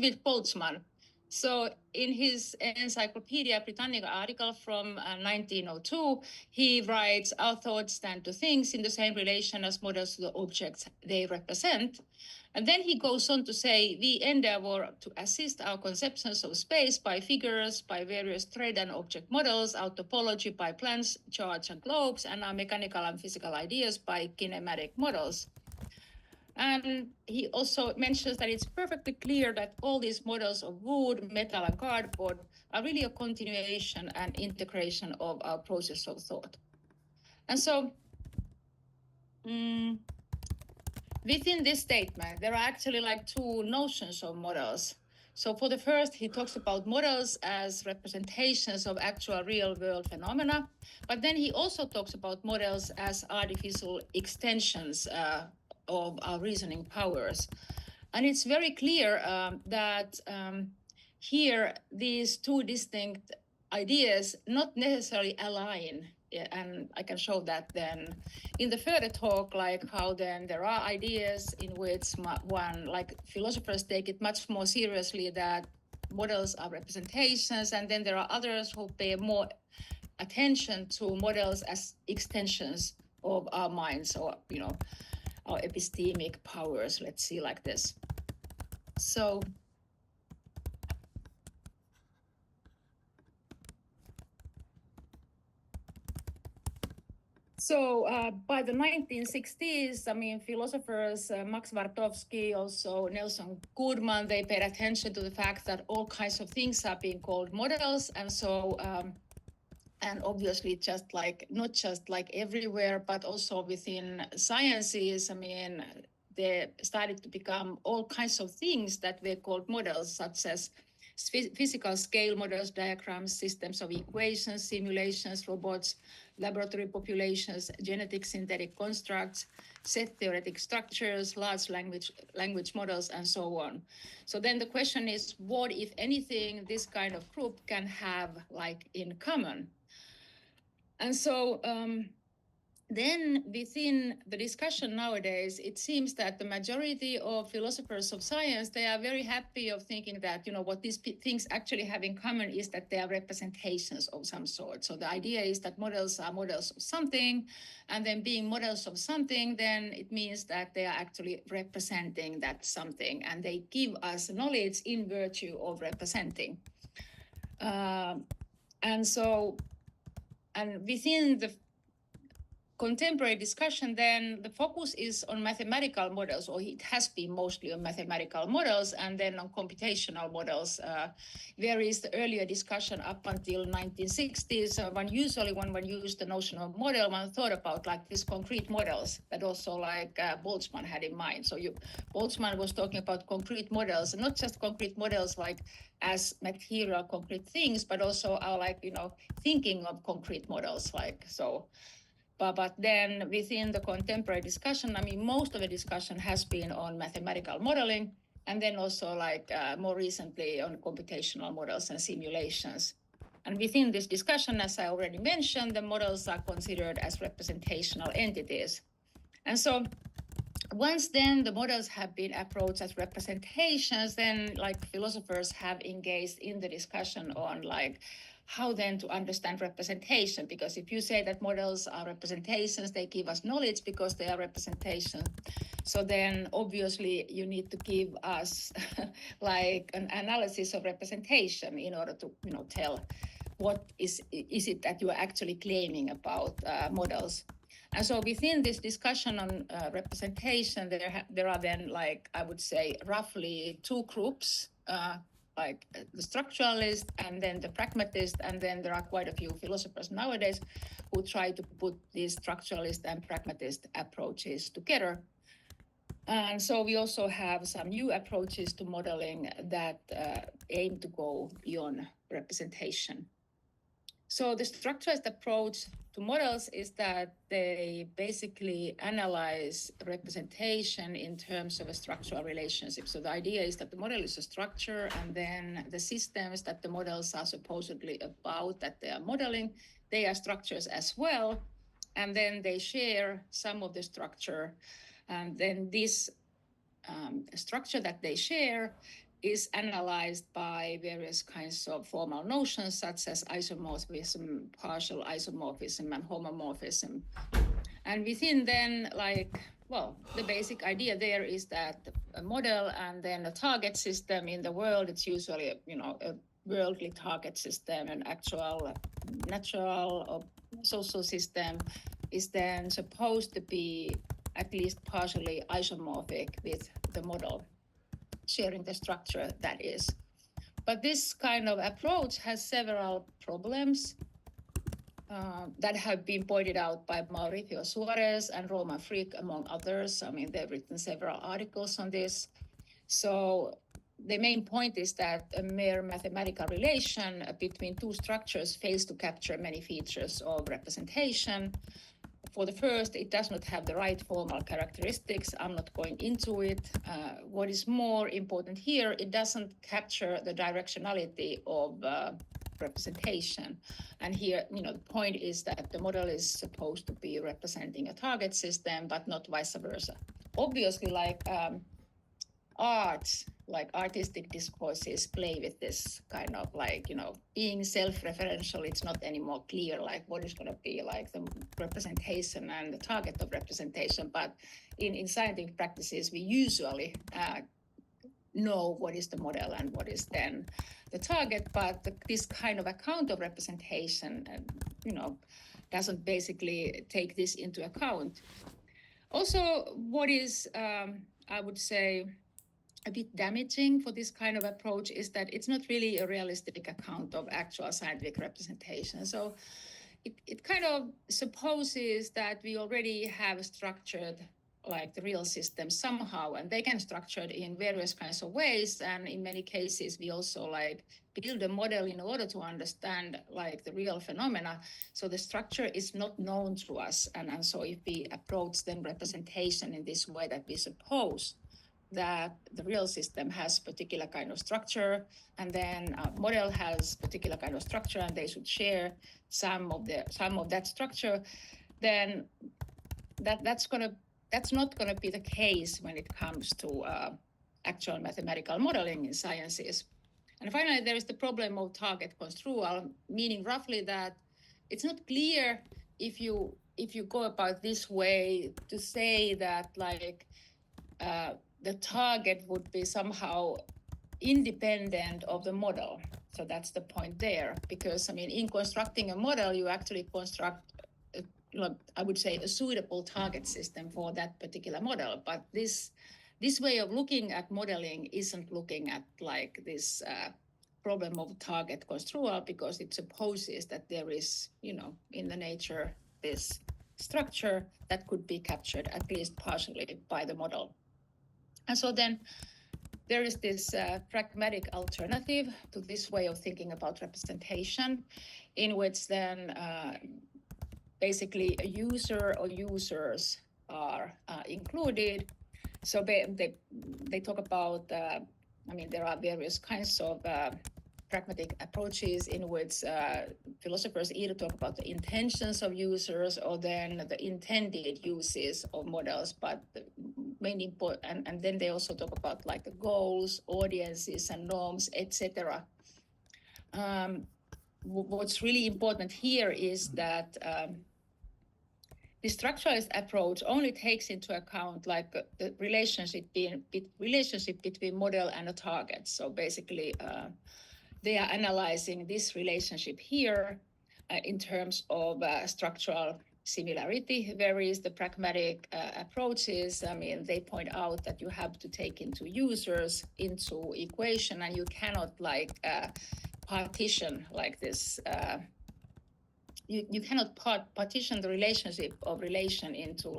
with Boltzmann. So in his Encyclopedia Britannica article from 1902, he writes, our thoughts stand to things in the same relation as models to the objects they represent. And then he goes on to say, we endeavor to assist our conceptions of space by figures, by various thread and object models, our topology by plans, charts, and globes, and our mechanical and physical ideas by kinematic models. And he also mentions that it's perfectly clear that all these models of wood, metal, and cardboard are really a continuation and integration of our process of thought. And so within this statement, there are actually like two notions of models. So for the first, he talks about models as representations of actual real-world phenomena, but then he also talks about models as artificial extensions of our reasoning powers. And it's very clear that here these two distinct ideas not necessarily align. And I can show that then in the further talk, like how then there are ideas in which one, like philosophers take it much more seriously that models are representations, and then there are others who pay more attention to models as extensions of our minds, or our epistemic powers, let's see, like this. So by the 1960s, philosophers Max Wartowski, also Nelson Goodman, they paid attention to the fact that all kinds of things are being called models, and so and obviously not just like everywhere, but also within sciences, there started to become all kinds of things that were called models, such as physical scale models, diagrams, systems of equations, simulations, robots, laboratory populations, genetic synthetic constructs, set theoretic structures, large language models, and so on. So then the question is, what, if anything, this kind of group can have in common? And so then within the discussion nowadays, it seems that the majority of philosophers of science, they are very happy of thinking that, what these things actually have in common is that they are representations of some sort. So the idea is that models are models of something, and then being models of something, then it means that they are actually representing that something, and they give us knowledge in virtue of representing. And within the contemporary discussion, then the focus is on mathematical models, or it has been mostly on mathematical models, and then on computational models. Whereas the earlier discussion up until 1960s, when one used the notion of model, one thought about these concrete models that also Boltzmann had in mind. So Boltzmann was talking about concrete models, not just concrete models as material concrete things, but also our thinking of concrete models so. But then within the contemporary discussion, most of the discussion has been on mathematical modeling, and then also more recently on computational models and simulations. And within this discussion, as I already mentioned, the models are considered as representational entities. And so once then the models have been approached as representations, then philosophers have engaged in the discussion on how then to understand representation, because if you say that models are representations, they give us knowledge because they are representation. So then obviously you need to give us an analysis of representation in order to tell what is it that you are actually claiming about models. And so within this discussion on representation, there are then I would say roughly two groups, the structuralist and then the pragmatist, and then there are quite a few philosophers nowadays who try to put these structuralist and pragmatist approaches together. And so we also have some new approaches to modeling that aim to go beyond representation. So the structuralist approach to models is that they basically analyze representation in terms of a structural relationship. So the idea is that the model is a structure, and then the systems that the models are supposedly about, that they are modeling, they are structures as well. And then they share some of the structure. And then this structure that they share is analyzed by various kinds of formal notions such as isomorphism, partial isomorphism, and homomorphism. And within then, the basic idea there is that a model and then a target system in the world, it's usually, a worldly target system, an actual natural or social system is then supposed to be at least partially isomorphic with the model, sharing the structure that is. But this kind of approach has several problems that have been pointed out by Mauricio Suarez and Roman Frick, among others. I mean, they've written several articles on this. So the main point is that a mere mathematical relation between two structures fails to capture many features of representation. For the first, it does not have the right formal characteristics. I'm not going into it. What is more important here, it doesn't capture the directionality of representation. And here, the point is that the model is supposed to be representing a target system, but not vice versa. Obviously, arts, like artistic discourses, play with this kind of being self-referential. It's not anymore clear what is going to be the representation and the target of representation. But in scientific practices, we usually know what is the model and what is then the target. But this kind of account of representation, doesn't basically take this into account. Also, what is, I would say, a bit damaging for this kind of approach is that it's not really a realistic account of actual scientific representation. So it kind of supposes that we already have structured the real system somehow, and they can structure it in various kinds of ways. And in many cases, we also build a model in order to understand the real phenomena. So the structure is not known to us. And so if we approach then representation in this way, that we suppose that the real system has particular kind of structure, and then a model has particular kind of structure, and they should share some of that structure, then that's not gonna be the case when it comes to actual mathematical modeling in sciences. And finally, there is the problem of target construal, meaning roughly that it's not clear if you go about this way to say that the target would be somehow independent of the model. So that's the point there, because in constructing a model, you actually construct, I would say, a suitable target system for that particular model. But this way of looking at modeling isn't looking at this problem of target construal, because it supposes that there is, in the nature, this structure that could be captured at least partially by the model. And so then there is this pragmatic alternative to this way of thinking about representation, in which then basically a user or users are included. So they talk about, there are various kinds of pragmatic approaches in which philosophers either talk about the intentions of users or then the intended uses of models, but mainly important, and then they also talk about the goals, audiences, and norms, etc. What's really important here is that the structuralist approach only takes into account the relationship between model and a target. So basically, they are analyzing this relationship here in terms of structural similarity, whereas the pragmatic approaches, they point out that you have to take into users into equation, and you cannot partition this. You cannot partition the relationship of relation into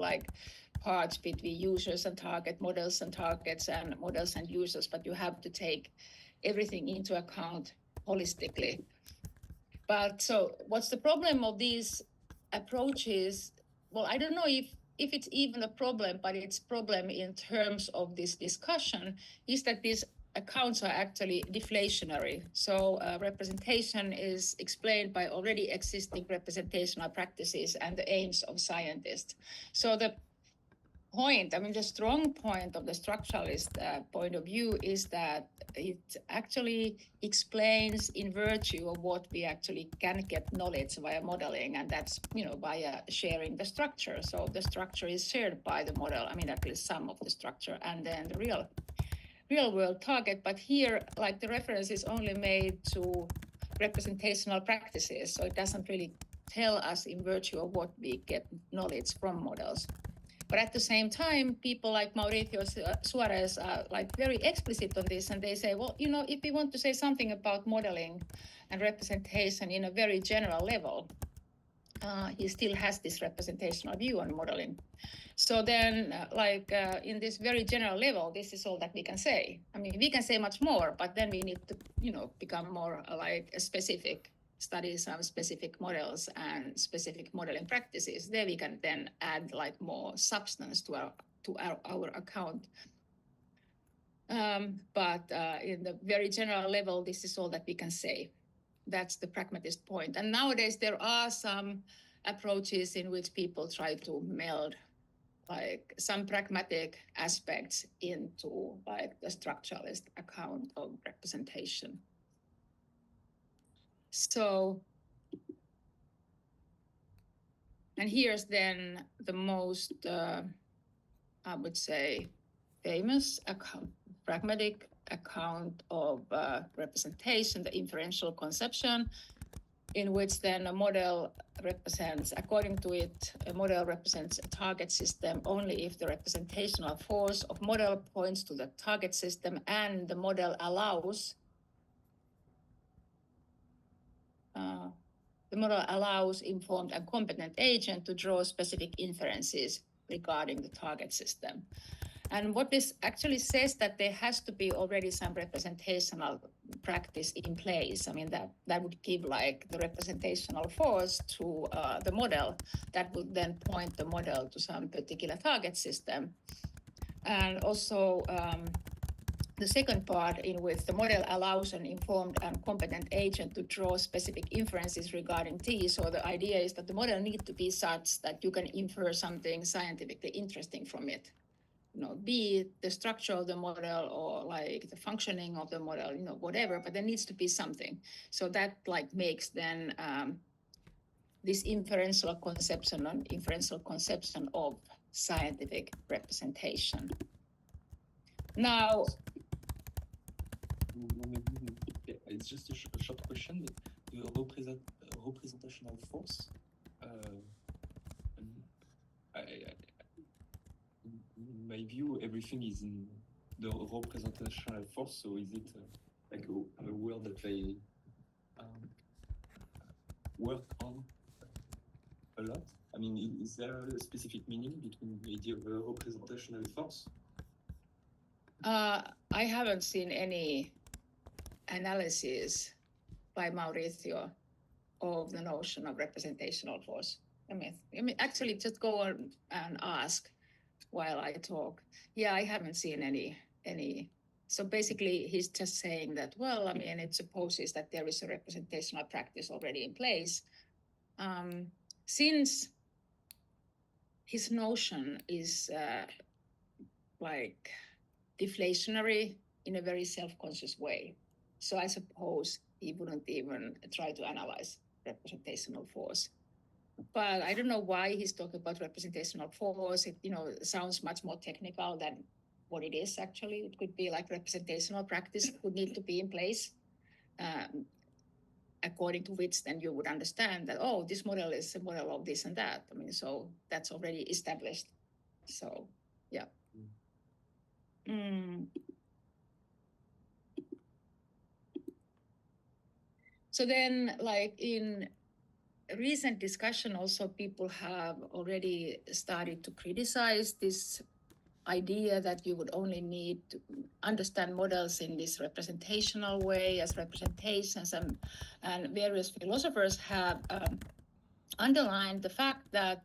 parts between users and target, models and targets, and models and users, but you have to take everything into account holistically. But so what's the problem of these approaches? Well, I don't know if it's even a problem, but it's problem in terms of this discussion, is that these accounts are actually deflationary. So representation is explained by already existing representational practices and the aims of scientists. So point, I mean, the strong point of the structuralist point of view is that it actually explains in virtue of what we actually can get knowledge via modeling, and that's, via sharing the structure. So the structure is shared by the model, I mean, at least some of the structure, and then the real world target. But here, like, the reference is only made to representational practices, so it doesn't really tell us in virtue of what we get knowledge from models. But at the same time, people like Mauricio Suarez are like very explicit on this, and they say, well, if we want to say something about modeling and representation in a very general level, he still has this representational view on modeling. So then, in this very general level, this is all that we can say. I mean, we can say much more, but then we need to, become more like specific, study some specific models and specific modeling practices. There we can then add like more substance to our account. But in the very general level, this is all that we can say. That's the pragmatist point. And nowadays there are some approaches in which people try to meld like some pragmatic aspects into like the structuralist account of representation. So, and here's then the most, I would say, famous pragmatic account of representation, the inferential conception, in which then a model represents, according to it, a model represents a target system only if the representational force of model points to the target system and the model allows informed and competent agent to draw specific inferences regarding the target system. And what this actually says that there has to be already some representational practice in place. I mean, that would give like the representational force to the model that would then point the model to some particular target system. And also the second part in which the model allows an informed and competent agent to draw specific inferences regarding T. So the idea is that the model needs to be such that you can infer something scientifically interesting from it. Be it the structure of the model or like the functioning of the model, whatever, but there needs to be something. So that like makes then this inferential conception of scientific representation. Now, it's just a short question. The representational force, in my view, everything is in the representational force. So is it like a word that they work on a lot? I mean, is there a specific meaning between the idea of a representational force? I haven't seen any analysis by Mauricio of the notion of representational force. I mean, actually, just go on and ask while I talk. Yeah, I haven't seen any. So basically, he's just saying that, well, I mean, it supposes that there is a representational practice already in place. Since his notion is like deflationary in a very self-conscious way. So I suppose he wouldn't even try to analyze representational force. But I don't know why he's talking about representational force. It sounds much more technical than what it is actually. It could be like representational practice would need to be in place, according to which then you would understand that, oh, this model is a model of this and that. I mean, so that's already established. So, yeah. So then, like in recent discussion, also people have already started to criticize this idea that you would only need to understand models in this representational way as representations, and various philosophers have underlined the fact that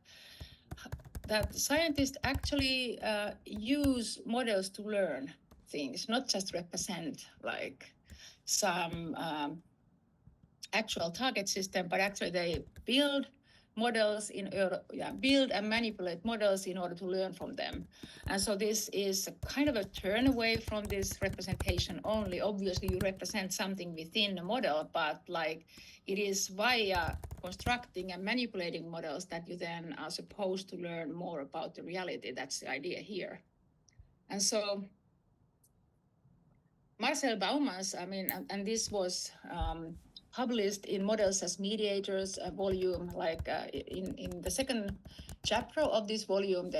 scientists actually use models to learn things, not just represent like some actual target system, but actually they build models build and manipulate models in order to learn from them. And so this is a kind of a turn away from this representation only. Obviously, you represent something within a model, but like it is via constructing and manipulating models that you then are supposed to learn more about the reality. That's the idea here. And so Marcel Bauman's, and this was published in Models as Mediators, a volume, in the second chapter of this volume,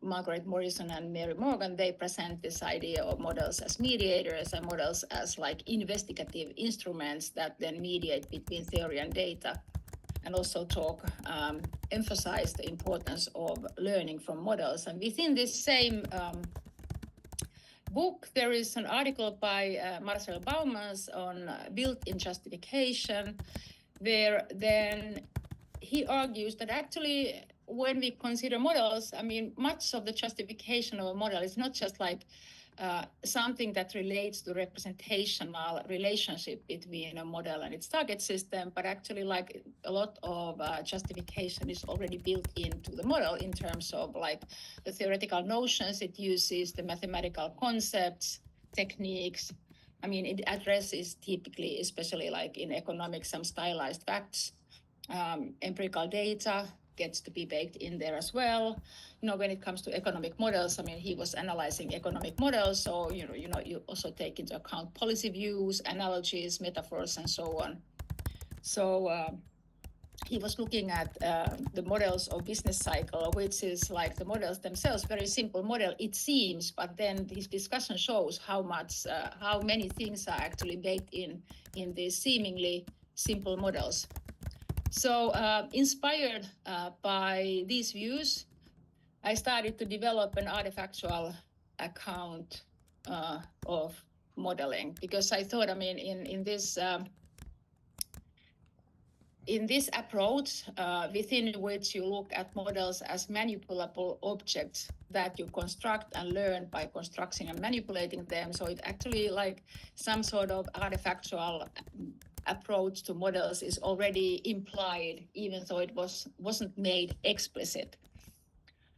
Margaret Morrison and Mary Morgan, they present this idea of models as mediators and models as like investigative instruments that then mediate between theory and data, and also emphasize the importance of learning from models. And within this same book, there is an article by Marcel Baumans on built-in justification, where then he argues that actually when we consider models, much of the justification of a model is not just like something that relates to representational relationship between a model and its target system, but actually like a lot of justification is already built into the model in terms of like the theoretical notions it uses, the mathematical concepts, techniques. It addresses typically, especially like in economics, some stylized facts, empirical data gets to be baked in there as well. When it comes to economic models, he was analyzing economic models, so you also take into account policy views, analogies, metaphors, and so on. So he was looking at the models of business cycle, which is like the models themselves, very simple model it seems, but then his discussion shows how many things are actually baked in these seemingly simple models. So inspired by these views, I started to develop an artifactual account of modeling, because I thought, in this approach, within which you look at models as manipulable objects that you construct and learn by constructing and manipulating them. So it actually like some sort of artifactual approach to models is already implied, even though it wasn't made explicit.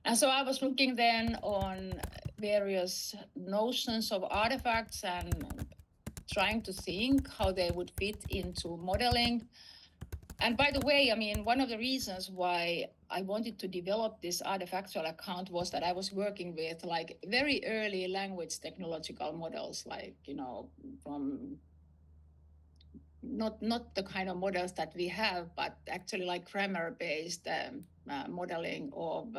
And so I was looking then on various notions of artifacts and trying to think how they would fit into modeling. And by the way, one of the reasons why I wanted to develop this artifactual account was that I was working with like very early language technological models, like, from not the kind of models that we have, but actually like grammar-based modeling of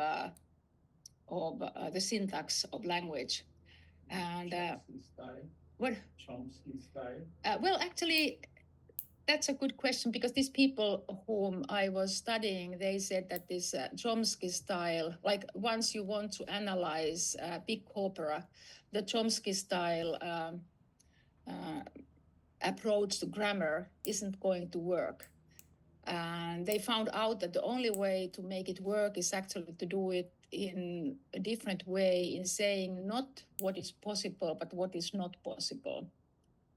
the syntax of language. And what? Chomsky style? Well, actually, that's a good question, because these people whom I was studying, they said that this Chomsky style, like once you want to analyze big corpora, the Chomsky style approach to grammar isn't going to work. And they found out that the only way to make it work is actually to do it in a different way, in saying not what is possible, but what is not possible.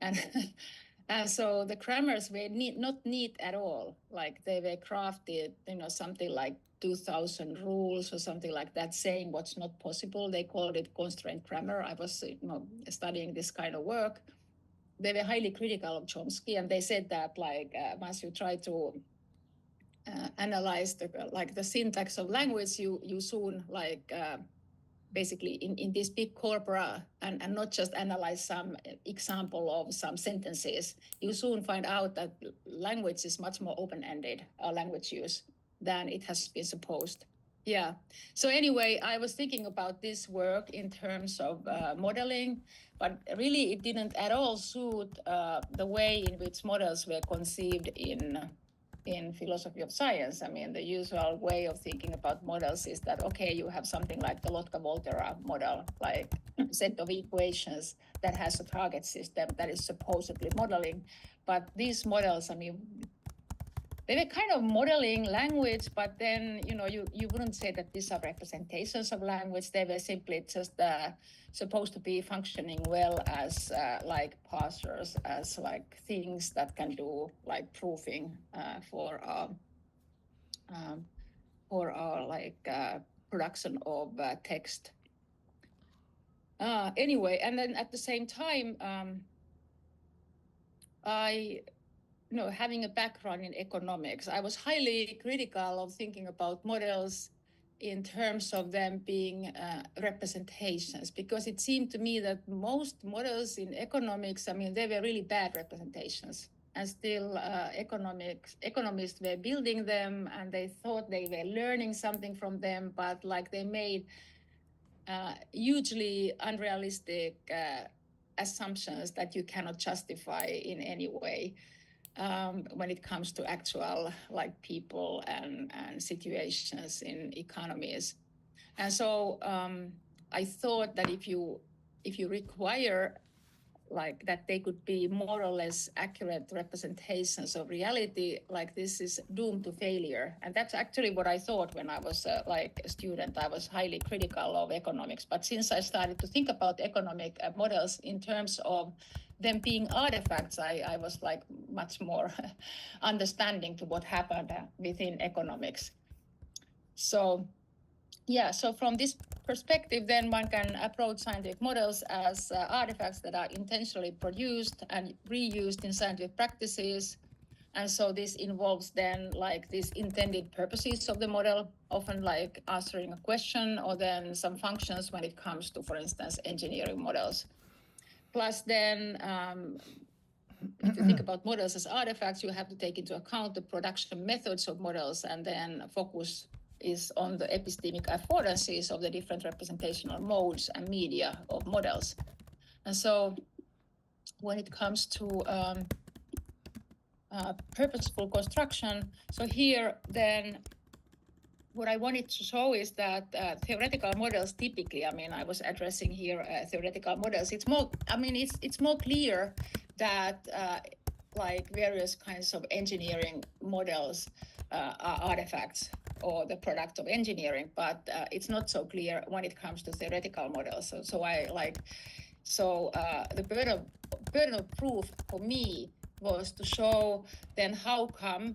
And so the grammars were not neat at all. Like they were crafted, something like 2,000 rules or something like that, saying what's not possible. They called it constraint grammar. I was studying this kind of work. They were highly critical of Chomsky, and they said that once you try to analyze the syntax of language, you soon basically in this big corpora and not just analyze some example of some sentences, you soon find out that language is much more open-ended, language use, than it has been supposed. Yeah. So anyway, I was thinking about this work in terms of modeling, but really it didn't at all suit the way in which models were conceived in philosophy of science. The usual way of thinking about models is that, okay, you have something like the Lotka-Volterra model, like a set of equations that has a target system that is supposedly modeling. But these models, they were kind of modeling language, but then, you wouldn't say that these are representations of language. They were simply just supposed to be functioning well as like parsers, as like things that can do like proofing for for our production of text. Anyway, and then at the same time, having a background in economics, I was highly critical of thinking about models in terms of them being representations, because it seemed to me that most models in economics, they were really bad representations. And still economists were building them, and they thought they were learning something from them, but they made hugely unrealistic assumptions that you cannot justify in any way when it comes to actual people and situations in economies. And so I thought that if you require that they could be more or less accurate representations of reality, this is doomed to failure. And that's actually what I thought when I was a student. I was highly critical of economics. But since I started to think about economic models in terms of them being artifacts, I was much more understanding to what happened within economics. So from this perspective, then one can approach scientific models as artifacts that are intentionally produced and reused in scientific practices. And so this involves then these intended purposes of the model, often answering a question or then some functions when it comes to, for instance, engineering models. Plus then, if you think about models as artifacts, you have to take into account the production methods of models, and then focus is on the epistemic affordances of the different representational modes and media of models. And so when it comes to purposeful construction, so here then what I wanted to show is that theoretical models typically, I was addressing here theoretical models, it's more, it's more clear that various kinds of engineering models are artifacts or the product of engineering, but it's not so clear when it comes to theoretical models. So the burden of proof for me was to show then how come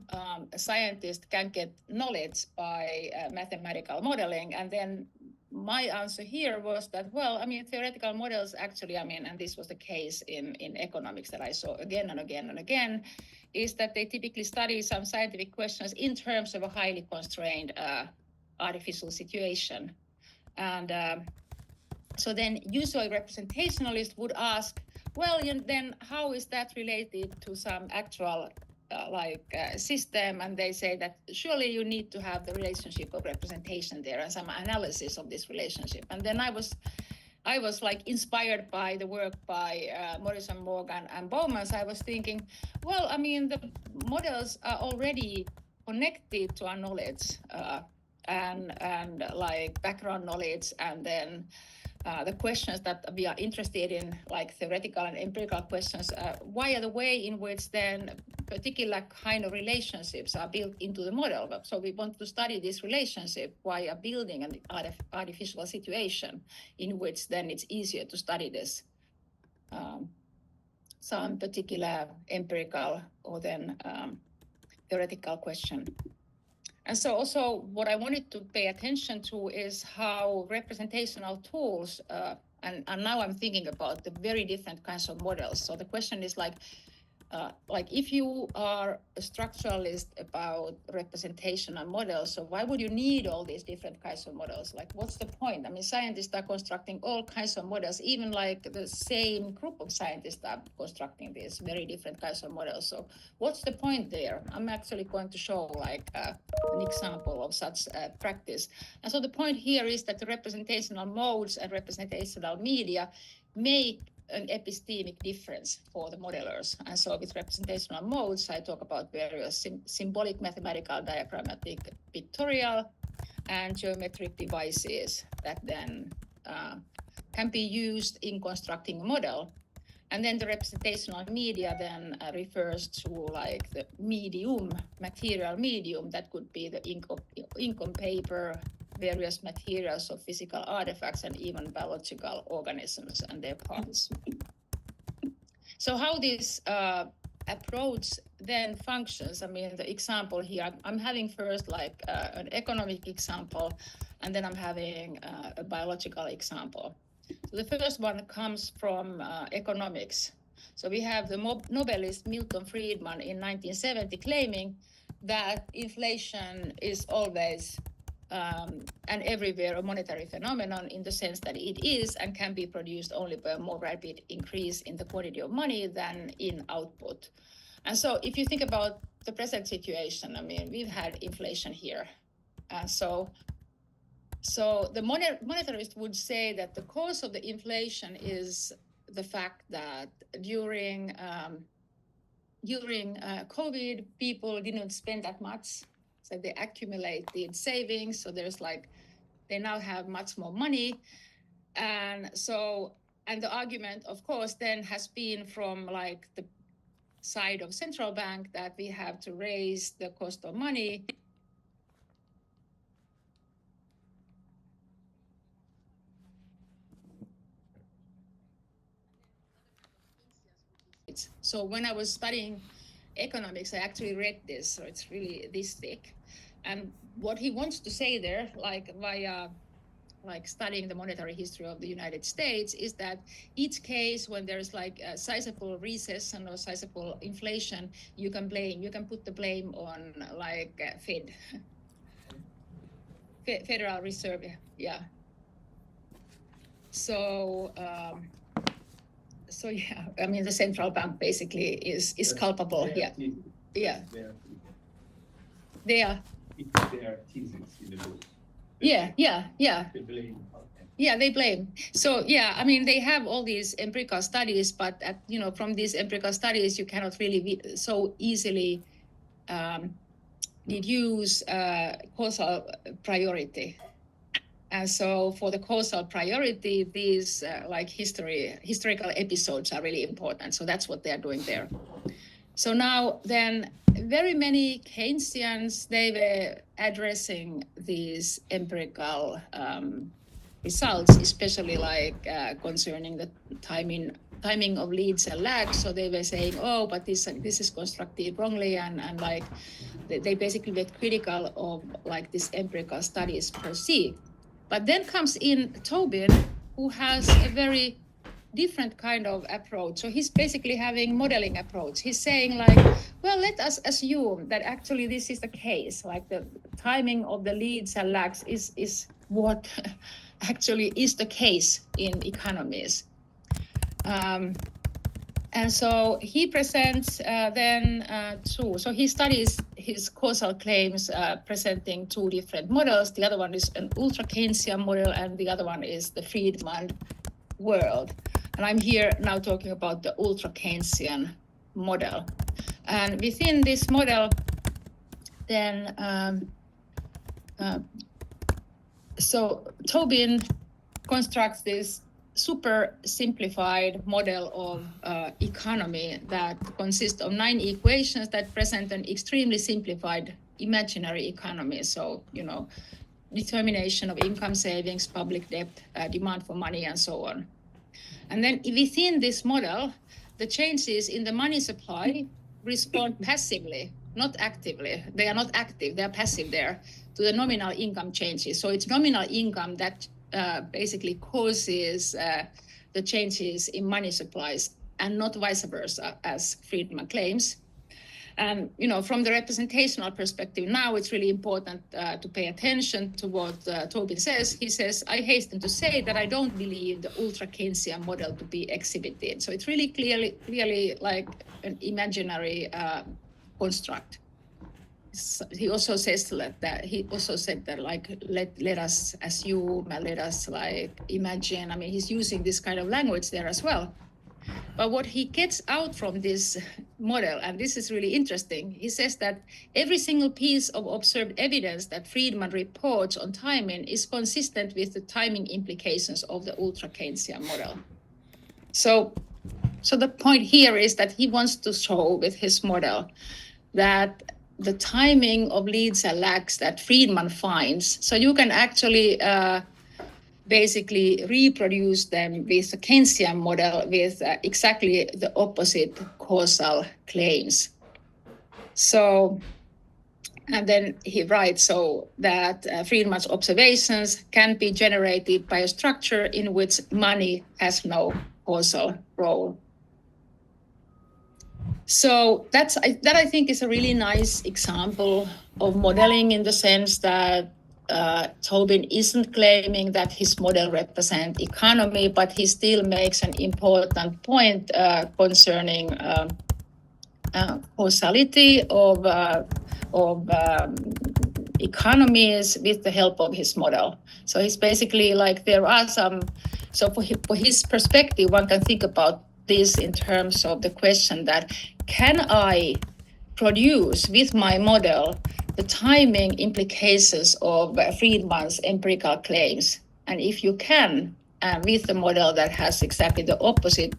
a scientist can get knowledge by mathematical modeling. And then my answer here was that, theoretical models actually, and this was the case in economics that I saw again and again and again, is that they typically study some scientific questions in terms of a highly constrained artificial situation. And so then usually representationalists would ask, then how is that related to some actual system? And they say that surely you need to have the relationship of representation there and some analysis of this relationship. And then I was inspired by the work by Morrison, Morgan, and Bowman. So I was thinking, the models are already connected to our knowledge and background knowledge, and then the questions that we are interested in, theoretical and empirical questions, why are the way in which then particular kind of relationships are built into the model. So we want to study this relationship via building an artificial situation in which then it's easier to study this some particular empirical or then theoretical question. And so also what I wanted to pay attention to is how representational tools, and now I'm thinking about the very different kinds of models. So the question is if you are a structuralist about representational models, so why would you need all these different kinds of models? What's the point? Scientists are constructing all kinds of models, even the same group of scientists are constructing these very different kinds of models. So what's the point there? I'm actually going to show an example of such practice. And so the point here is that the representational modes and representational media make an epistemic difference for the modelers. And so with representational modes, I talk about various symbolic, mathematical, diagrammatic, pictorial, and geometric devices that then can be used in constructing a model. And then the representational media then refers to the medium, material medium, that could be the ink on paper, various materials of physical artifacts, and even biological organisms and their parts. So how this approach then functions. I mean, the example here, I'm having first like an economic example, and then I'm having a biological example. So the first one comes from economics. So we have the Nobelist Milton Friedman in 1970 claiming that inflation is always and everywhere a monetary phenomenon in the sense that it is and can be produced only by a more rapid increase in the quantity of money than in output. And so if you think about the present situation, I mean, we've had inflation here. So the monetarist would say that the cause of the inflation is the fact that during COVID, people didn't spend that much. So they accumulated savings. So there's like, they now have much more money. And the argument, of course, then has been from like the side of central bank that we have to raise the cost of money. So when I was studying economics, I actually read this, so it's really this thick. And what he wants to say there, like via like studying the monetary history of the United States, is that each case when there's like a sizable recession or sizable inflation, you can put the blame on like Federal Reserve, yeah. So yeah, I mean the central bank basically is culpable. Yeah. They are thesis in the book. Yeah. They blame. Yeah, they blame. So yeah, I mean they have all these empirical studies, but from these empirical studies you cannot really so easily deduce causal priority. And so for the causal priority, these like historical episodes are really important. So that's what they're doing there. So now then very many Keynesians, they were addressing these empirical results, especially like concerning the timing of leads and lags. So they were saying, oh, but this is constructed wrongly, and like they basically were critical of like this empirical studies per se. But then comes in Tobin, who has a very different kind of approach. So he's basically having modeling approach. He's saying like, well, let us assume that actually this is the case, like the timing of the leads and lags is what actually is the case in economies. And so he presents so he studies his causal claims presenting two different models. The other one is an ultra Keynesian model, and the other one is the Friedman world. And I'm here now talking about the ultra Keynesian model. And within this model, then, so Tobin constructs this super simplified model of economy that consists of 9 equations that present an extremely simplified imaginary economy. So, determination of income, savings, public debt, demand for money, and so on. And then within this model, the changes in the money supply respond passively, not actively. They are not active, they are passive there, to the nominal income changes. So it's nominal income that basically causes the changes in money supplies, and not vice versa, as Friedman claims. And from the representational perspective, now it's really important to pay attention to what Tobin says. He says, I hasten to say that I don't believe the ultra Keynesian model to be exhibited. So it's really clearly like an imaginary construct. He also says that he also said that like let us assume, let us like imagine. I mean, he's using this kind of language there as well. But what he gets out from this model, and this is really interesting, he says that every single piece of observed evidence that Friedman reports on timing is consistent with the timing implications of the ultra Keynesian model. So the point here is that he wants to show with his model that the timing of leads and lags that Friedman finds, so you can actually basically reproduce them with a Keynesian model with exactly the opposite causal claims. So, and then he writes so that Friedman's observations can be generated by a structure in which money has no causal role. So that I think is a really nice example of modeling, in the sense that Tobin isn't claiming that his model represents economy, but he still makes an important point concerning causality of economies with the help of his model. So he's basically like, there are some, so for his perspective, one can think about this in terms of the question that, can I produce with my model the timing implications of Friedman's empirical claims? And if you can, with a model that has exactly the opposite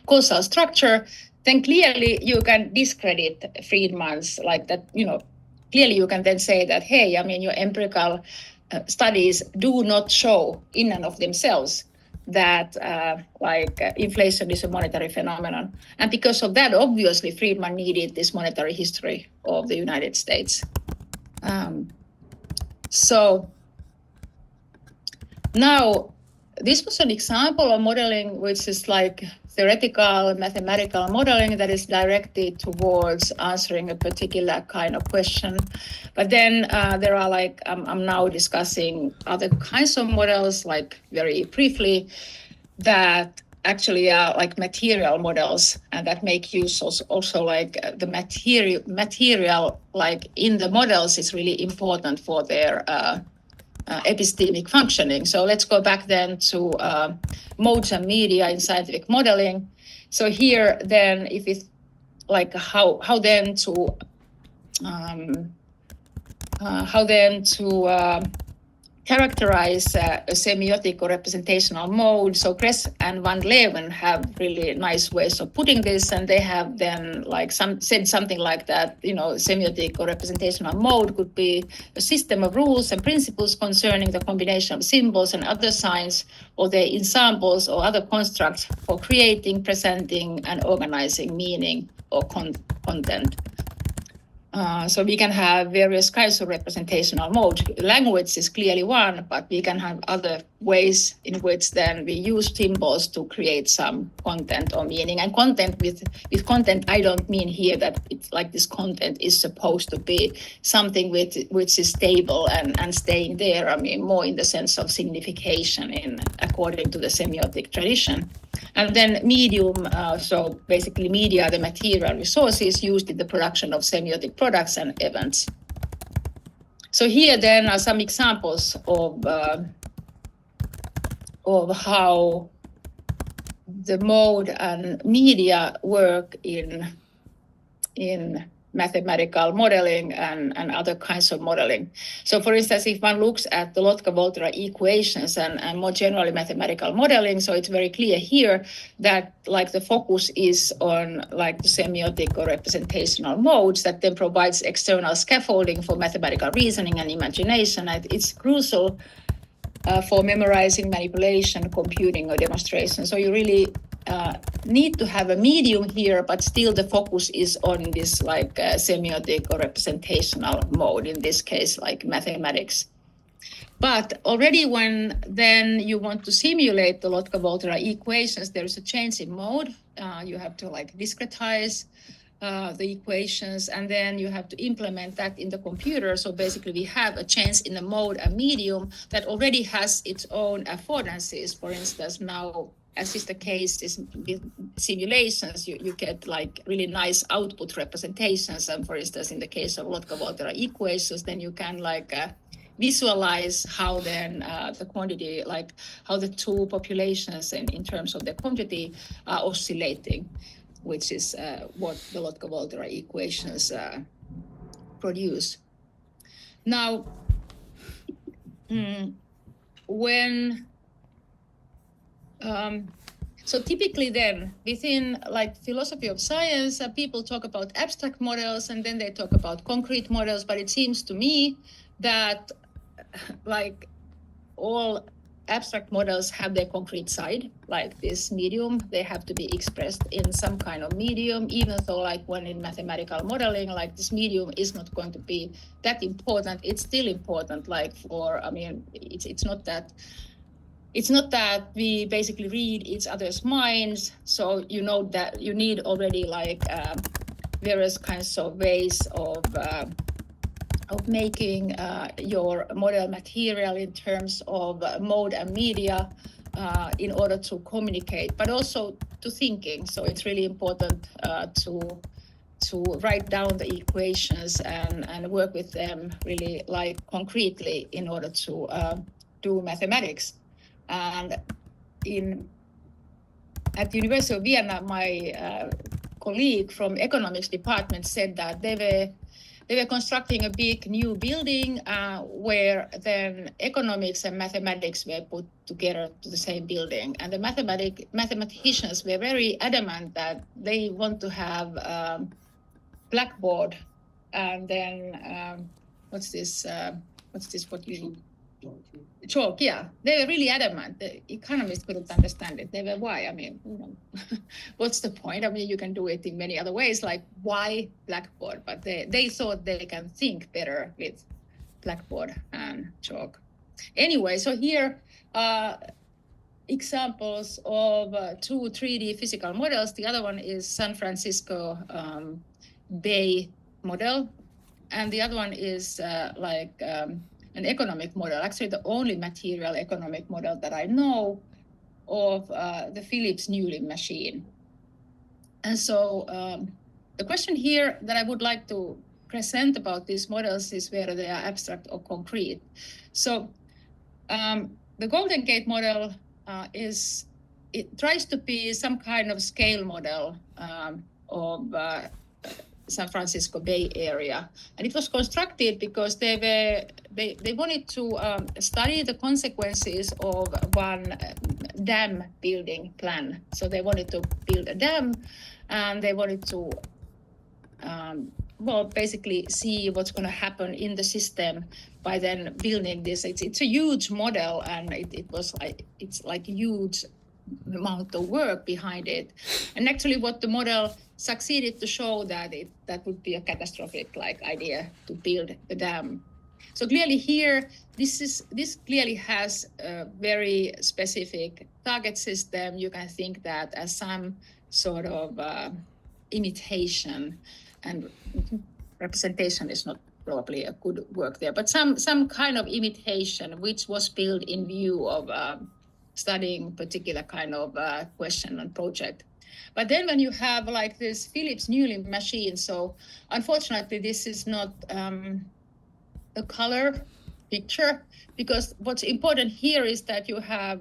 causal structure, then clearly you can discredit Friedman's, like that, clearly you can then say that, hey, I mean, your empirical studies do not show in and of themselves that inflation is a monetary phenomenon. And because of that, obviously, Friedman needed this monetary history of the United States. So now, this was an example of modeling which is like theoretical mathematical modeling that is directed towards answering a particular kind of question. But then there are I'm now discussing other kinds of models, like very briefly, that actually are like material models, and that make use also like the material like in the models is really important for their epistemic functioning. So let's go back then to modes and media in scientific modeling. So here then, if it's like how then to characterize a semiotic or representational mode. So Kress and Van Leeuwen have really nice ways of putting this, and they have then said something like that, semiotic or representational mode could be a system of rules and principles concerning the combination of symbols and other signs, or their ensembles or other constructs for creating, presenting, and organizing meaning or content. So we can have various kinds of representational modes. Language is clearly one, but we can have other ways in which then we use symbols to create some content or meaning. And content, with content, I don't mean here that it's like this content is supposed to be something which is stable and staying there. I mean, more in the sense of signification according to the semiotic tradition. And then medium, so basically media, the material resources used in the production of semiotic products and events. So here then are some examples of how the mode and media work in mathematical modeling and other kinds of modeling. So for instance, if one looks at the Lotka-Volterra equations and more generally mathematical modeling, so it's very clear here that like the focus is on like the semiotic or representational modes that then provides external scaffolding for mathematical reasoning and imagination. And it's crucial for memorizing, manipulation, computing, or demonstration. So you really need to have a medium here, but still the focus is on this like semiotic or representational mode, in this case, like mathematics. But already when then you want to simulate the Lotka-Volterra equations, there's a change in mode. You have to like discretize the equations, and then you have to implement that in the computer. So basically we have a change in the mode and medium that already has its own affordances. For instance, now, as is the case with simulations, you get like really nice output representations. And for instance, in the case of Lotka-Volterra equations, then you can like visualize how then the quantity, like how the two populations in terms of the quantity are oscillating, which is what the Lotka-Volterra equations produce. Now, so typically then within like philosophy of science, people talk about abstract models and then they talk about concrete models, but it seems to me that like all abstract models have their concrete side, like this medium, they have to be expressed in some kind of medium, even though like when in mathematical modeling, like this medium is not going to be that important. It's still important, like for, I mean, it's not that we basically read each other's minds. So you know that you need already like various kinds of ways of making your model material in terms of mode and media in order to communicate, but also to thinking. So it's really important to write down the equations and work with them really like concretely in order to do mathematics. And at the University of Vienna, my colleague from economics department said that they were constructing a big new building where then economics and mathematics were put together to the same building. And the mathematicians were very adamant that they want to have blackboard and then what's this what you chalk, yeah. They were really adamant. The economists couldn't understand it. They were, why? I mean, you know, what's the point? I mean, you can do it in many other ways, like why blackboard? But they thought they can think better with blackboard and chalk. Anyway, so here examples of two 3D physical models. The other one is San Francisco Bay model, and the other one is an economic model, actually the only material economic model that I know of, the Philips Newlin machine. And so the question here that I would like to present about these models is whether they are abstract or concrete. So the Golden Gate model it tries to be some kind of scale model of San Francisco Bay Area, and it was constructed because they wanted to study the consequences of one dam building plan. So they wanted to build a dam, and they wanted to basically see what's going to happen in the system by then building this. It's a huge model, and it's like a huge amount of work behind it. And actually what the model succeeded to show that that would be a catastrophic idea to build the dam. So clearly here, this clearly has a very specific target system. You can think that as some sort of imitation, and representation is not probably a good work there, but some kind of imitation which was built in view of studying particular kind of question and project. But then when you have like this Philips Newlin machine, so unfortunately this is not a color picture, because what's important here is that you have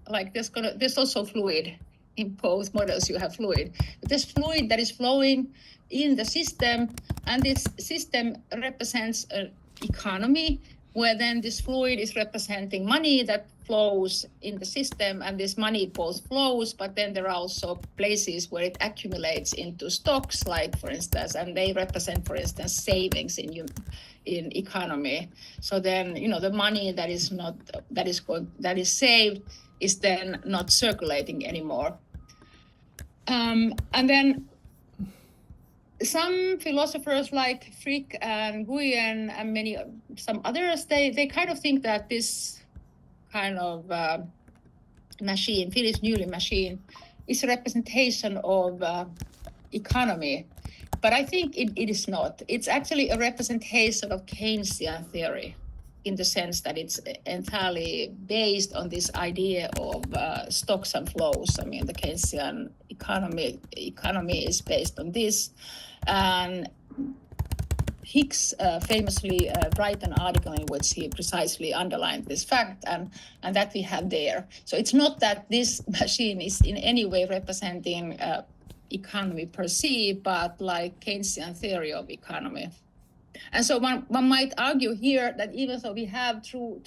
like there's also fluid in both models. You have fluid, but there's fluid that is flowing in the system, and this system represents an economy where then this fluid is representing money that flows in the system, and this money both flows, but then there are also places where it accumulates into stocks, like for instance, and they represent, for instance, savings in economy. So then, the money that is saved is then not circulating anymore. And then some philosophers like Frick and Nguyen and some others, they kind of think that this kind of machine, Philips Newlin machine, is a representation of economy. But I think it is not. It's actually a representation of Keynesian theory, in the sense that it's entirely based on this idea of stocks and flows. I mean, the Keynesian economy is based on this. And Hicks famously wrote an article in which he precisely underlined this fact, and that we have there. So it's not that this machine is in any way representing economy per se, but like Keynesian theory of economy. And so one might argue here that even though we have two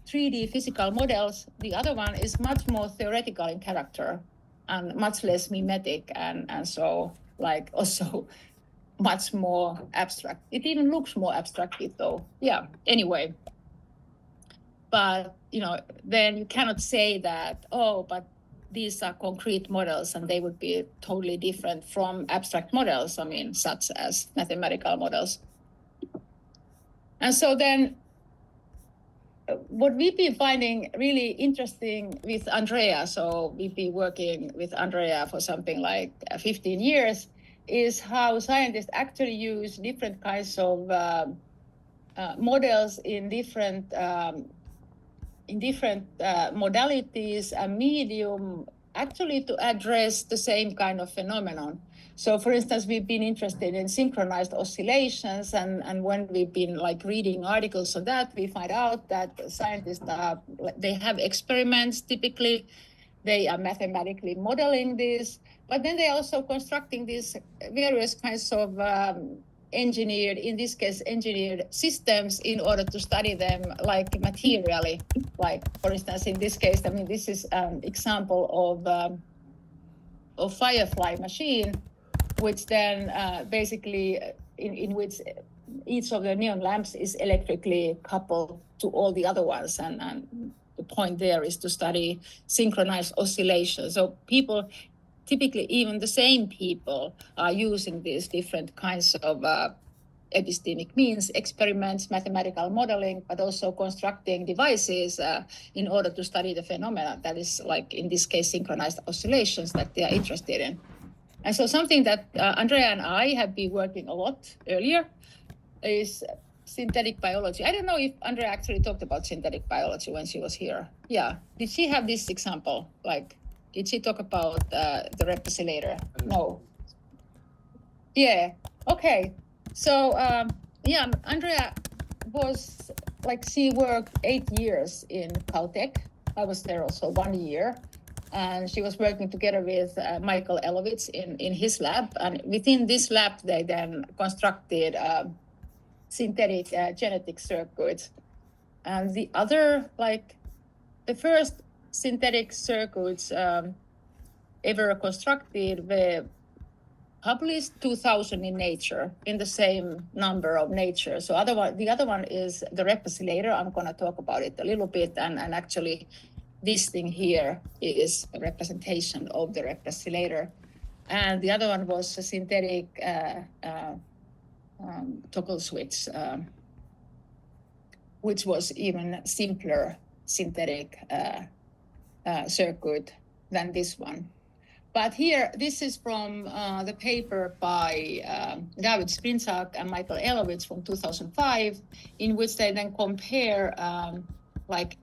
3D physical models, the other one is much more theoretical in character and much less mimetic, and so like also much more abstract. It even looks more abstracted though. Yeah, anyway. But, then you cannot say that, but these are concrete models and they would be totally different from abstract models, such as mathematical models. And so then what we've been finding really interesting with Andrea, so we've been working with Andrea for something like 15 years, is how scientists actually use different kinds of models in different modalities and medium, actually to address the same kind of phenomenon. So, for instance, we've been interested in synchronized oscillations, and when we've been reading articles on that, we find out that scientists they have experiments. Typically, they are mathematically modeling this, but then they're also constructing these various kinds of engineered systems in order to study them materially. For instance, in this case, this is an example of Firefly machine, which then basically in which each of the neon lamps is electrically coupled to all the other ones, and the point there is to study synchronized oscillations. So people, typically even the same people, are using these different kinds of epistemic means, experiments, mathematical modeling, but also constructing devices in order to study the phenomena that is, in this case, synchronized oscillations that they are interested in. And so something that Andrea and I have been working a lot earlier is synthetic biology. I don't know if Andrea actually talked about synthetic biology when she was here. Yeah. Did she have this example? Did she talk about the repressilator? No. Yeah. Okay. So, Andrea was she worked 8 years in Caltech. I was there also 1 year. And she was working together with Michael Elovitz in his lab. And within this lab, they then constructed synthetic genetic circuits. And the other, the first synthetic circuits ever constructed were published 2000 in Nature, in the same number of Nature. So the other one is the repressilator. I'm going to talk about it a little bit. And actually, this thing here is a representation of the repressilator. And the other one was a synthetic toggle switch, which was even simpler synthetic circuit than this one. But here, this is from the paper by David Sprinzak and Michael Elovitz from 2005, in which they then compare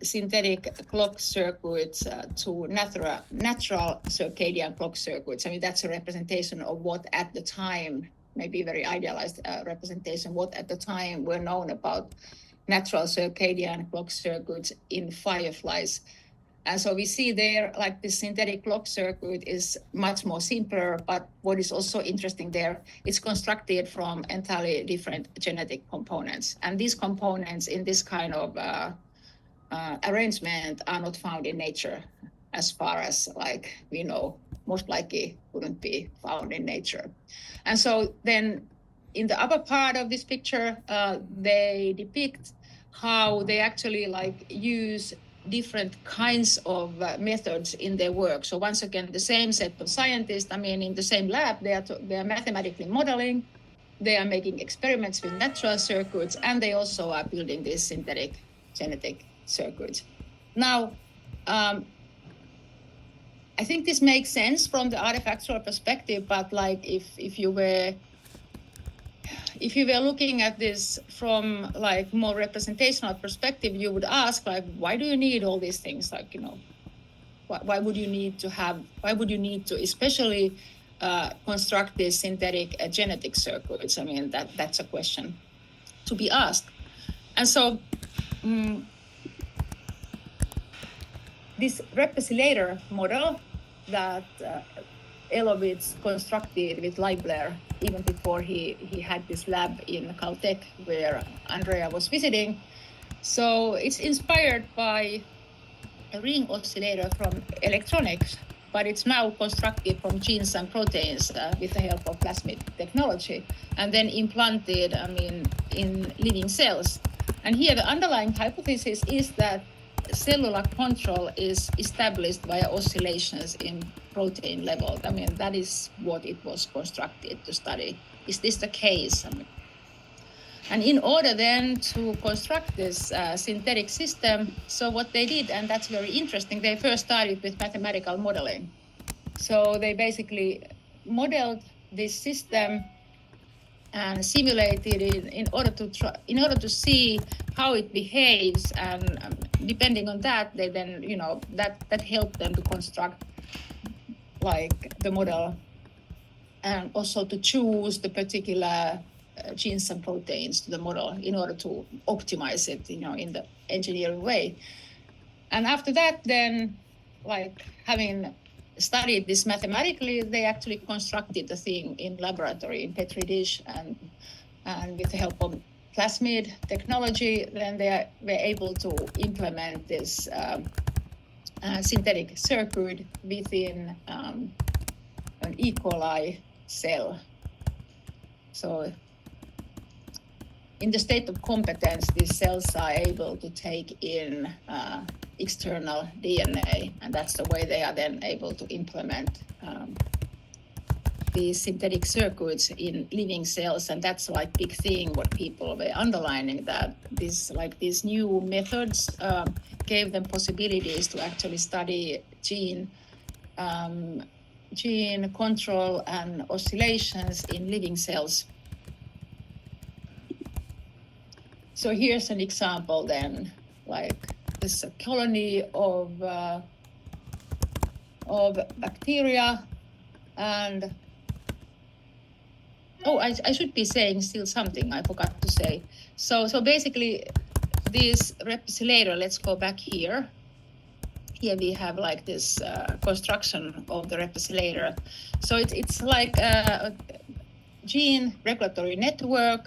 synthetic clock circuits to natural circadian clock circuits. That's a representation of what at the time, maybe very idealized representation, what at the time were known about natural circadian clock circuits in fireflies. And so we see there, the synthetic clock circuit is much more simpler, but what is also interesting there, it's constructed from entirely different genetic components. And these components in this kind of arrangement are not found in nature, as far as we know, most likely wouldn't be found in nature. And so then in the upper part of this picture, they depict how they actually use different kinds of methods in their work. So once again, the same set of scientists, in the same lab, they are mathematically modeling, they are making experiments with natural circuits, and they also are building these synthetic genetic circuits. Now, I think this makes sense from the artifactual perspective, but if you were looking at this from more representational perspective, you would ask why do you need all these things? Why would you need to especially construct these synthetic genetic circuits? That's a question to be asked. And so this repressilator model that Elovitz constructed with Leibler even before he had this lab in Caltech where Andrea was visiting. So it's inspired by a ring oscillator from electronics, but it's now constructed from genes and proteins with the help of plasmid technology, and then implanted in living cells. And here the underlying hypothesis is that cellular control is established via oscillations in protein level. I mean, that is what it was constructed to study. Is this the case? And in order then to construct this synthetic system, so what they did, and that's very interesting, they first started with mathematical modeling. So they basically modeled this system and simulated it in order to see how it behaves, and depending on that, they then that helped them to construct like the model, and also to choose the particular genes and proteins to the model in order to optimize it, in the engineering way. And after that, then, like having studied this mathematically, they actually constructed the thing in laboratory in Petri dish, and with the help of plasmid technology, then they were able to implement this synthetic circuit within an E. coli cell. So in the state of competence, these cells are able to take in external DNA, and that's the way they are then able to implement these synthetic circuits in living cells. And that's like big thing what people were underlining, that these new methods gave them possibilities to actually study gene control and oscillations in living cells. So here's an example then, like this colony of bacteria, and I should be saying still something I forgot to say. So basically this replicator, let's go back here. Here we have like this construction of the replicator. So it's like a gene regulatory network,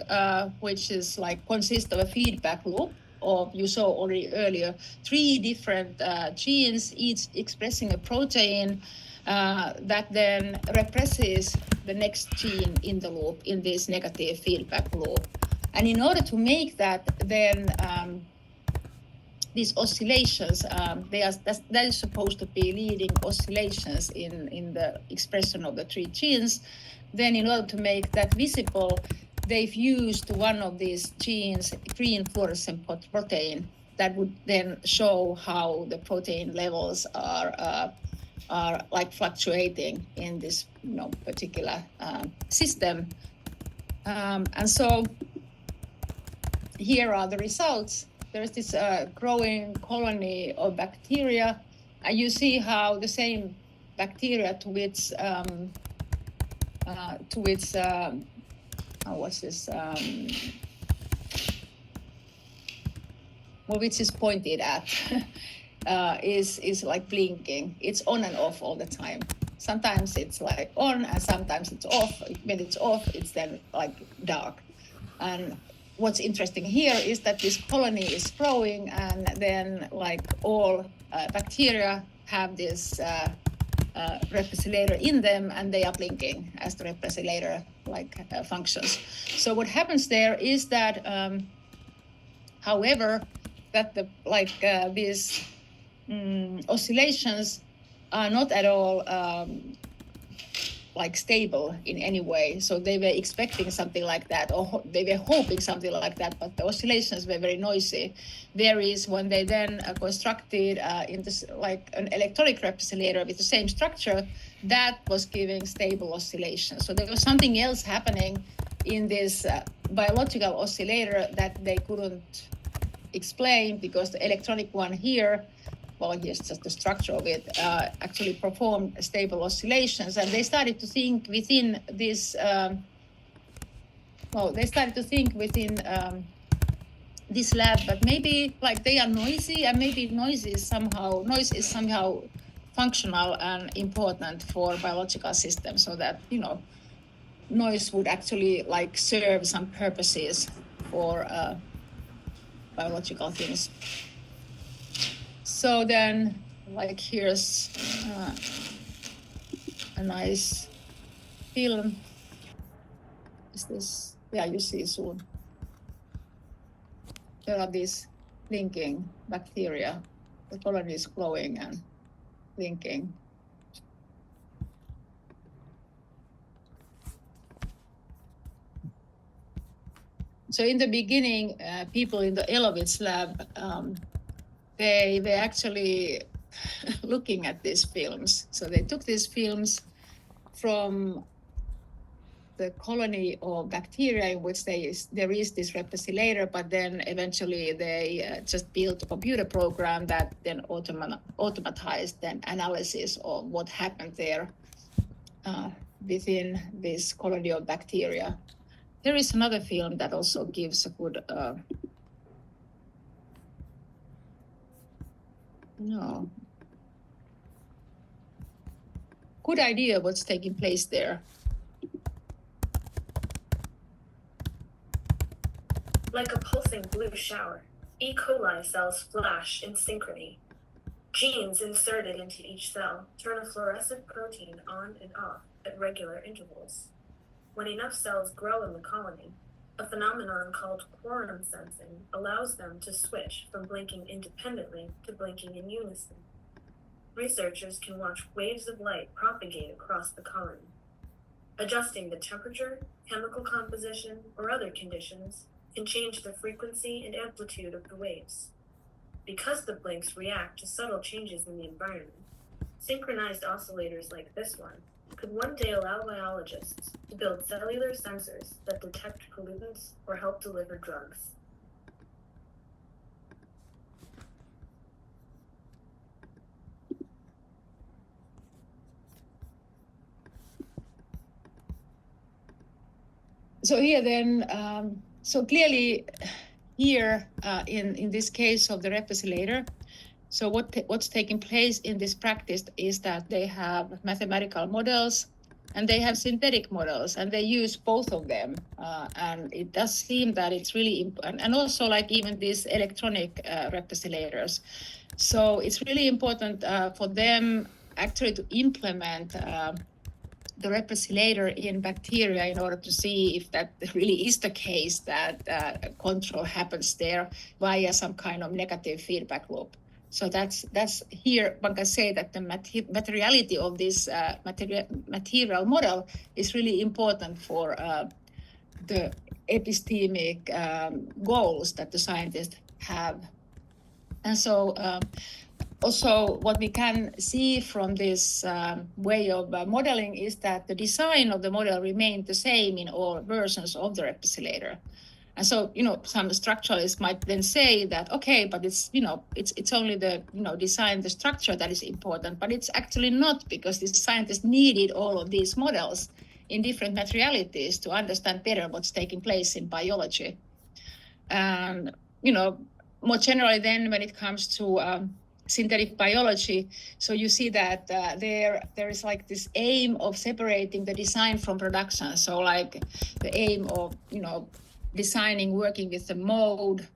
which is like consists of a feedback loop of, you saw already earlier, 3 different genes, each expressing a protein that then represses the next gene in the loop, in this negative feedback loop. And in order to make that, then these oscillations, that is supposed to be leading oscillations in the expression of the 3 genes. Then in order to make that visible, they've used one of these genes, green fluorescent protein, that would then show how the protein levels are like fluctuating in this particular system. And so here are the results. There's this growing colony of bacteria, and you see how the same bacteria to which what's this? Which is pointed at, is like blinking. It's on and off all the time. Sometimes it's like on, and sometimes it's off. When it's off, it's then like dark. And what's interesting here is that this colony is growing, and then like all bacteria have this replicator in them, and they are blinking as the replicator functions. So what happens there is that, however, that these oscillations are not at all stable in any way. So they were expecting something like that, or they were hoping something like that, but the oscillations were very noisy. Whereas when they then constructed in this an electronic replicator with the same structure, that was giving stable oscillations. So there was something else happening in this biological oscillator that they couldn't explain, because the electronic one here, well, here's just the structure of it, actually performed stable oscillations. And they started to think within this, this lab, but maybe they are noisy, and maybe noise is somehow functional and important for biological systems, so that, noise would actually serve some purposes for biological things. So then, here's a nice film. Is this? Yeah, you see soon. There are these blinking bacteria the colony is glowing and blinking. So in the beginning, people in the Elovitz lab, they were actually looking at these films. So they took these films from the colony of bacteria in which there is this repressilator, but then eventually they just built a computer program that then automatized the analysis of what happened there within this colony of bacteria. There is another film that also gives a good good idea what's taking place there. Like a pulsing blue shower, E. coli cells flash in synchrony. Genes inserted into each cell turn a fluorescent protein on and off at regular intervals. When enough cells grow in the colony, a phenomenon called quorum sensing allows them to switch from blinking independently to blinking in unison. Researchers can watch waves of light propagate across the colony. Adjusting the temperature, chemical composition, or other conditions can change the frequency and amplitude of the waves. Because the blinks react to subtle changes in the environment, synchronized oscillators like this one could one day allow biologists to build cellular sensors that detect pollutants or help deliver drugs. So here then, so clearly here in this case of the repressilator, so what's taking place in this practice is that they have mathematical models and they have synthetic models, and they use both of them. And it does seem that it's really important, and also like even these electronic repressilators. So it's really important for them actually to implement the repressilator in bacteria in order to see if that really is the case, that control happens there via some kind of negative feedback loop. So that's here one can say that the materiality of this material model is really important for the epistemic goals that the scientists have. And so also what we can see from this way of modeling is that the design of the model remained the same in all versions of the repressilator. And so, some structuralists might then say that, okay, but it's only the, design, the structure that is important, but it's actually not, because the scientists needed all of these models in different materialities to understand better what's taking place in biology. And, more generally then when it comes to synthetic biology, so you see that there is like this aim of separating the design from production. So like the aim of, designing, working with the mode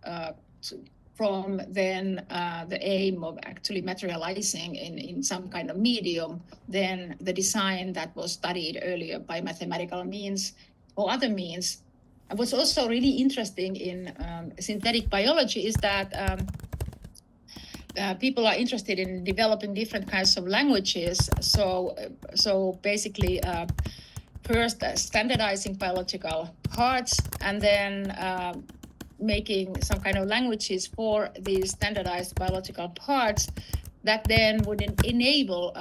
from then the aim of actually materializing in some kind of medium, then the design that was studied earlier by mathematical means or other means. And what's also really interesting in synthetic biology is that people are interested in developing different kinds of languages. So basically, first standardizing biological parts, and then making some kind of languages for these standardized biological parts that then would enable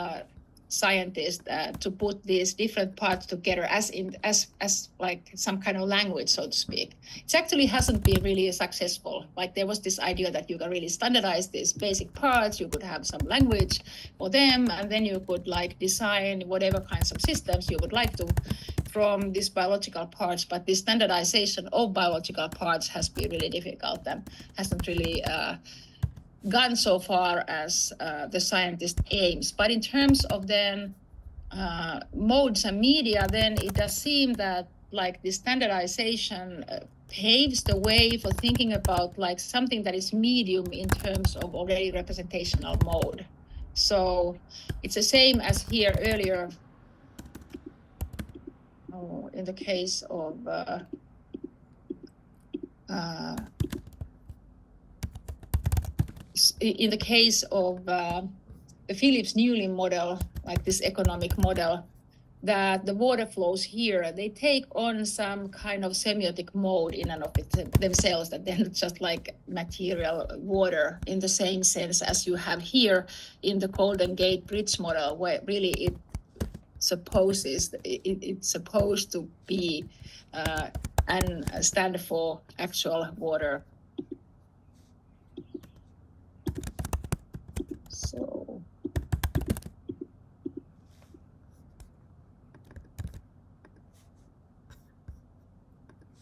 scientists to put these different parts together as like some kind of language, so to speak. It actually hasn't been really successful. Like there was this idea that you can really standardize these basic parts, you could have some language for them, and then you could like design whatever kinds of systems you would like to from these biological parts. But the standardization of biological parts has been really difficult and hasn't really gone so far as the scientist aims. But in terms of then modes and media, then it does seem that like the standardization paves the way for thinking about like something that is medium in terms of already representational mode. So it's the same as here earlier in the case of in the case of the Phillips-Newlin model, like this economic model, that the water flows here, they take on some kind of semiotic mode in and of themselves, that they're not just like material water in the same sense as you have here in the Golden Gate Bridge model, where really it's supposed to be and stand for actual water.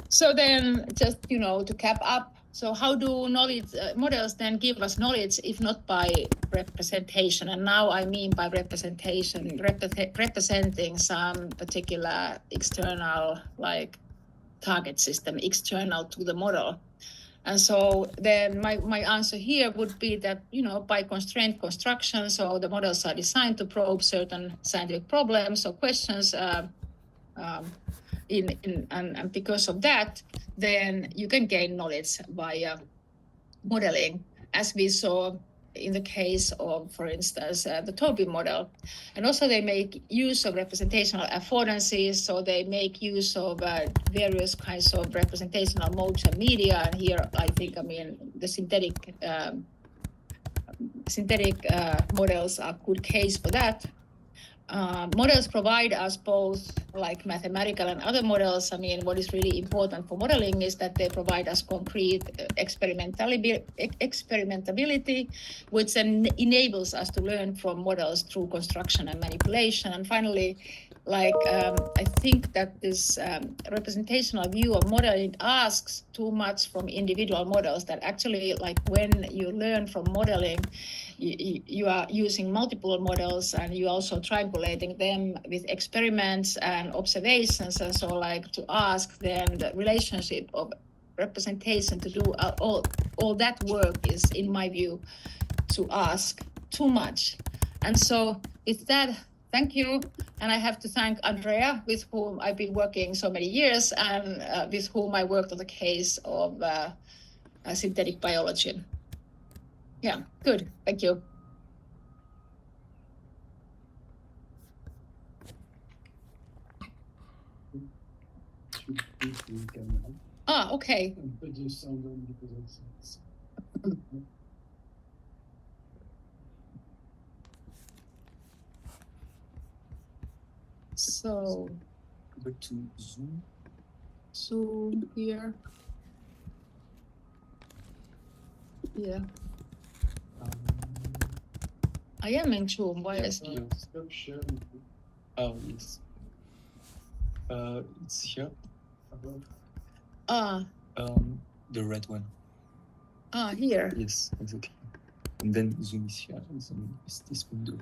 So then just, to cap up, so how do knowledge models then give us knowledge if not by representation? And now I mean by representation, representing some particular external target system, external to the model. And so then my answer here would be that, by constraint construction, so the models are designed to probe certain scientific problems or questions, and because of that, then you can gain knowledge via modeling, as we saw in the case of, for instance, the Tobin model. And also they make use of representational affordances, so they make use of various kinds of representational modes and media. And here, the synthetic models are a good case for that. Models provide us both mathematical and other models. What is really important for modeling is that they provide us concrete experimentability, which then enables us to learn from models through construction and manipulation. And finally, I think that this representational view of modeling asks too much from individual models, that actually, when you learn from modeling, you are using multiple models, and you also triangulating them with experiments and observations. And so to ask then the relationship of representation to do all that work is, in my view, to ask too much. And so with that, thank you. And I have to thank Andrea, with whom I've been working so many years, and with whom I worked on the case of synthetic biology. Yeah, good. Thank you. Okay. So go to Zoom. Zoom here. Yeah. I am in Zoom. Why is it? Oh, yes. It's here. The red one. Here. Yes, exactly. And then Zoom is here, and then it's this window.